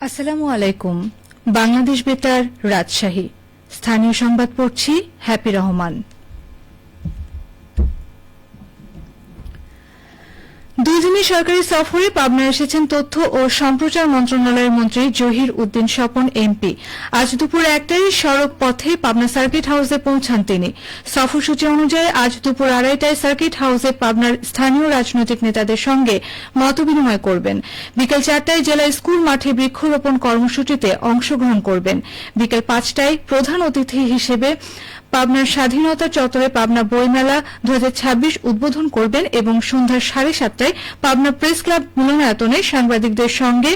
আসসালামু আলাইকুম। বাংলাদেশ বেতার, রাজশাহী। স্থানীয় সংবাদ পড়ছি হ্যাপি রহমান। দুদিনী সরকারি সফরে পাবনা এসেছেন তথ্য ও সম্প্রচার মন্ত্রণালয়ের মন্ত্রী জহির উদ্দিন স্বপন এমপি। আজ দুপুর 1টায় সড়ক পথে পাবনা সার্কিট হাউসে পৌঁছান তিনি। সফরসূচি অনুযায়ী আজ দুপুর 2:30টায় সার্কিট হাউসে পাবনার স্থানীয় রাজনৈতিক নেতাদের সঙ্গে মতবিনিময় করবেন। বিকেল 4টায় জেলা স্কুল মাঠে বৃক্ষরোপণ কর্মসূচিতে অংশগ্রহণ করবেন। বিকেল 5টায় প্রধান অতিথি হিসেবে পাবনার স্বাধীনতা চত্বরে পাবনা বইমেলা 2026 উদ্বোধন করবেন এবং সন্ধ্যা 7:30টায় পাবনা প্রেস ক্লাব মিলনায়তনে সাংবাদিকদের সঙ্গে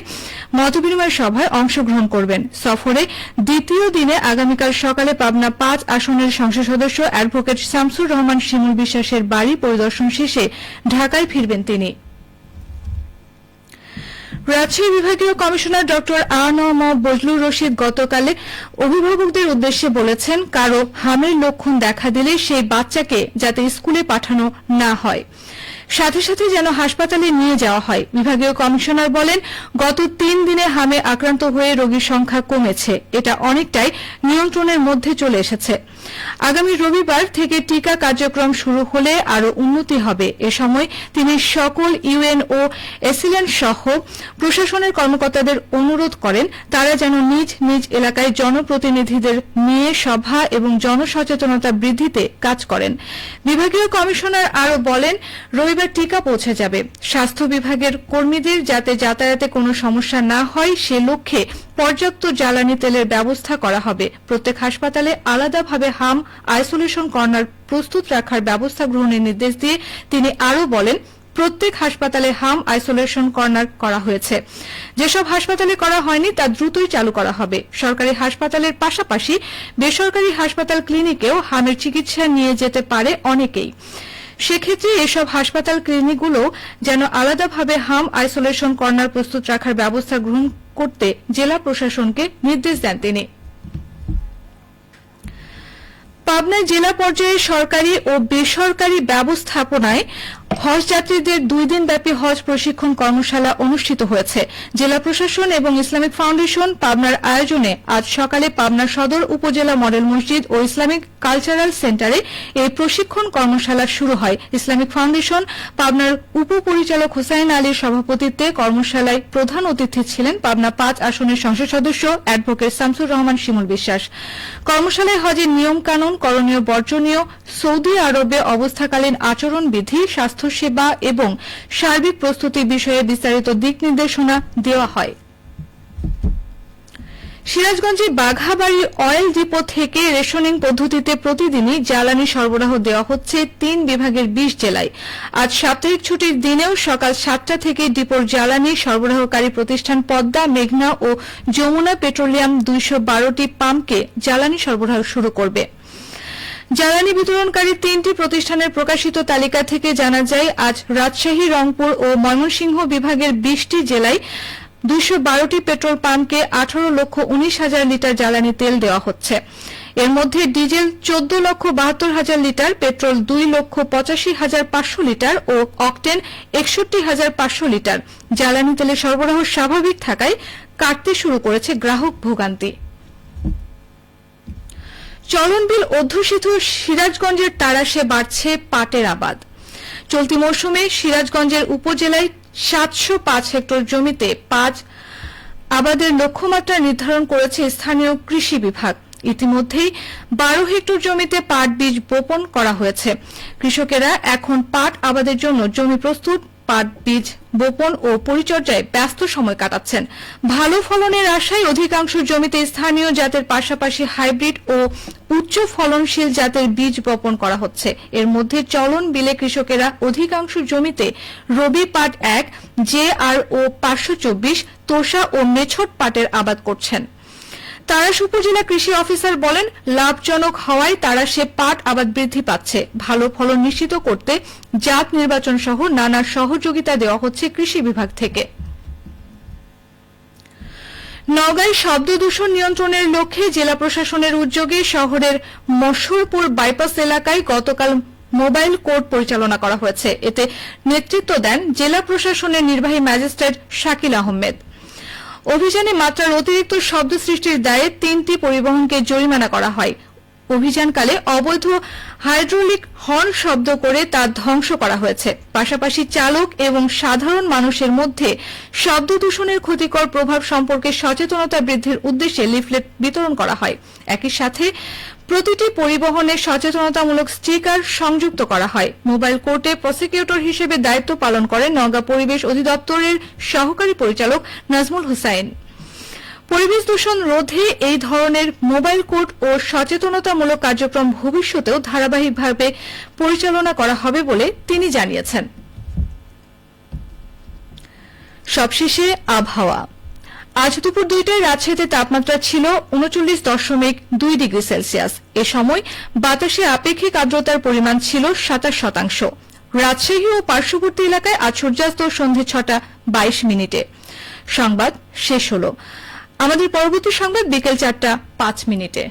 মতবিনিময় সভায় অংশগ্রহণ করবেন। সফরে দ্বিতীয় দিনে আগামীকাল সকালে পাবনা 5 আসনের সংসদ সদস্য অ্যাডভোকেট শামসুর রহমান শিমুল বিশ্বাসের বাড়ি পরিদর্শন শেষে ঢাকায় ফিরবেন তিনি। রাজশাহী বিভাগীয় কমিশনার ড আ.ন.ম বজলুর রশিদ গতকালে অভিভাবকদের উদ্দেশ্যে বলেছেন, কারো হামের লক্ষণ দেখা দিলে সেই বাচ্চাকে যাতে স্কুলে পাঠানো না হয়, সাথে সাথে যেন হাসপাতালে নিয়ে যাওয়া হয়। বিভাগীয় কমিশনার বলেন, গত 3 দিনে হামে আক্রান্ত হয়ে রোগীর সংখ্যা কমেছে। এটা অনেকটাই নিয়ন্ত্রণের মধ্যে চলে এসেছে। আগামী রবিবার থেকে টিকা কার্যক্রম শুরু হলে আরও উন্নতি হবে। এ সময় তিনি সকল ইউএন ও এসিল্যান্ড সহ প্রশাসনের কর্মকর্তাদের অনুরোধ করেন তারা যেন নিজ নিজ এলাকায় জনপ্রতিনিধিদের নিয়ে সভা এবং জনসচেতনতা বৃদ্ধিতে কাজ করেন। বিভাগীয় কমিশনার আরও বলেন, রবিবার টিকা পৌঁছে যাবে। স্বাস্থ্য বিভাগের কর্মীদের যাতে যাতায়াতে কোনো সমস্যা না হয় সে লক্ষ্যে পর্যাপ্ত জ্বালানি তেলের ব্যবস্থা করা হবে। প্রত্যেক হাসপাতালে আলাদাভাবে হাম আইসোলেশন কর্নার প্রস্তুত রাখার ব্যবস্থা গ্রহণের নির্দেশ দিয়ে তিনি আরও বলেন, প্রত্যেক হাসপাতালে হাম আইসোলেশন কর্নার করা হয়েছে। যেসব হাসপাতালে করা হয়নি তা দ্রুতই চালু করা হবে। সরকারি হাসপাতালের পাশাপাশি বেসরকারি হাসপাতাল ক্লিনিকেও হামের চিকিৎসা নিয়ে যেতে পারে অনেকেই। সেক্ষেত্রে এসব হাসপাতাল ক্লিনিকগুলো যেন আলাদাভাবে হাম আইসোলেশন কর্নার প্রস্তুত রাখার ব্যবস্থা গ্রহণ করতে জেলা প্রশাসনকে নির্দেশ দেন তিনি। পাবনায় জেলা পর্যায়ে সরকারি ও বেসরকারি ব্যবস্থাপনায় হজ যাত্রীদের 2 দিনব্যাপী হজ প্রশিক্ষণ কর্মশালা অনুষ্ঠিত হয়েছে। জেলা প্রশাসন এবং ইসলামিক ফাউন্ডেশন পাবনার আয়োজনে আজ সকালে পাবনা সদর উপজেলা মডেল মসজিদ ও ইসলামিক কালচারাল সেন্টারে এই প্রশিক্ষণ কর্মশালা শুরু হয়। ইসলামিক ফাউন্ডেশন পাবনার উপপরিচালক হুসাইন আলীর সভাপতিত্বে কর্মশালায় প্রধান অতিথি ছিলেন পাবনা 5 আসনের সংসদ সদস্য অ্যাডভোকেট শামসুর রহমান শিমুল বিশ্বাস। কর্মশালায় হজের নিয়মকানুন, করণীয় বর্জনীয়, সৌদি আরবে অবস্থাকালীন আচরণবিধি, স্বাস্থ্যসেবা এবং সার্বিক প্রস্তুতি বিষয়ে বিস্তারিত দিক নির্দেশনা দেওয়া হয়। সিরাজগঞ্জের বাঘাবাড়ি অয়েল ডিপো থেকে রেশনিং পদ্ধতিতে প্রতিদিনই জ্বালানি সরবরাহ দেওয়া হচ্ছে 3 বিভাগের 20 জেলায়। আজ সাপ্তাহিক ছুটির দিনেও সকাল 7টা থেকে ডিপোর জ্বালানি সরবরাহকারী প্রতিষ্ঠান পদ্মা, মেঘনা ও যমুনা পেট্রোলিয়াম 212টি পাম্পকে জ্বালানি সরবরাহ শুরু করবে। জ্বালানি বিতরণকারী 3টি প্রতিষ্ঠানের প্রকাশিত তালিকা থেকে জানা যায়, আজ রাজশাহী, রংপুর ও ময়মনসিংহ বিভাগের 20টি জেলায় 212টি পেট্রোল পাম্পকে 18,19,000 লিটার জ্বালানি তেল দেওয়া হচ্ছে। এর মধ্যে ডিজেল 14,72,000 লিটার, পেট্রোল 2,85,500 লিটার ও অকটেন 61,500 লিটার। জ্বালানি তেলের সরবরাহ স্বাভাবিক থাকায় কাটতে শুরু করেছে গ্রাহক ভোগান্তি। চলনবিল অধ্যুষিত সিরাজগঞ্জের তারাশে বাড়ছে পাটের আবাদ। চলতি মৌসুমে সিরাজগঞ্জের উপজেলায় 705 হেক্টর জমিতে পাট আবাদের লক্ষ্যমাত্রা নির্ধারণ করেছে স্থানীয় কৃষি বিভাগ। ইতিমধ্যেই 12 হেক্টর জমিতে পাট বীজ বপন করা হয়েছে। কৃষকেরা এখন পাট আবাদের জন্য জমি প্রস্তুত, পাট বীজ বপন ও পরিচর্যায় ব্যস্ত সময় কাটাচ্ছেন। ভালো ফলনের আশায় অধিকাংশ জমিতে স্থানীয় জাতের পাশাপাশি হাইব্রিড ও উচ্চ ফলনশীল জাতের বীজ বপন করা হচ্ছে। এর মধ্যে চলন বিলে কৃষকেরা অধিকাংশ জমিতে রবি পাট 1, JRO 524, তোষা ও মেছট পাটের আবাদ করছেন। তারাশ উপজেলা কৃষি অফিসার বলেন, লাভজনক হওয়ায় তারাশে পাট আবাদ বৃদ্ধি পাচ্ছে। ভালো ফলন নিশ্চিত করতে জাত নির্বাচন সহ নানা সহযোগিতা দেওয়া হচ্ছে কৃষি বিভাগ থেকে। নওগাঁয় শব্দ দূষণ নিয়ন্ত্রণের লক্ষ্যে জেলা প্রশাসনের উদ্যোগে শহরের মশরপুর বাইপাস এলাকায় গতকাল মোবাইল কোর্ট পরিচালনা করা হয়েছে। এতে নেতৃত্ব দেন জেলা প্রশাসনের নির্বাহী ম্যাজিস্ট্রেট শাকিল আহমেদ। অভিযানে মাত্রার অতিরিক্ত শব্দ সৃষ্টির দায়ে 3টি পরিবহনকে জরিমানা করা হয়। অভিযানকালে অবৈধ হাইড্রোলিক হর্ন শব্দ করে তা ধ্বংস করা হয়েছে। পাশাপাশি চালক এবং সাধারণ মানুষের মধ্যে শব্দ দূষণের ক্ষতিকর প্রভাব সম্পর্কে সচেতনতা বৃদ্ধির উদ্দেশ্যে লিফলেট বিতরণ করা হয়। একই সাথে প্রতিটি পরিবহনে সচেতনতামূলক স্টিকার সংযুক্ত করা হয়। মোবাইল কোর্টে প্রসিকিউটর হিসেবে দায়িত্ব পালন করেন নওগাঁ পরিবেশ অধিদপ্তরের সহকারী পরিচালক নাজমুল হুসাইন। পরিবেশ দূষণ রোধে এই ধরনের মোবাইল কোর্ট ও সচেতনতামূলক কার্যক্রম ভবিষ্যতেও ধারাবাহিকভাবে পরিচালনা করা হবে বলে তিনি জানিয়েছেন। সবশেষে আবহাওয়া। আজ দুপুর 2টায় রাজশাহীতে তাপমাত্রা ছিল ৩৯.২ ডিগ্রি সেলসিয়াস। এ সময় বাতাসে আপেক্ষিক আর্দ্রতার পরিমাণ ছিল ২৭%। রাজশাহী ও পার্শ্ববর্তী এলাকায় আজ সূর্যাস্ত সন্ধ্যে ৬টা ২২ মিনিটে। সংবাদ শেষ হল। আমাদের পরবর্তী সংবাদ বিকেল ৪টা ৫ মিনিটে।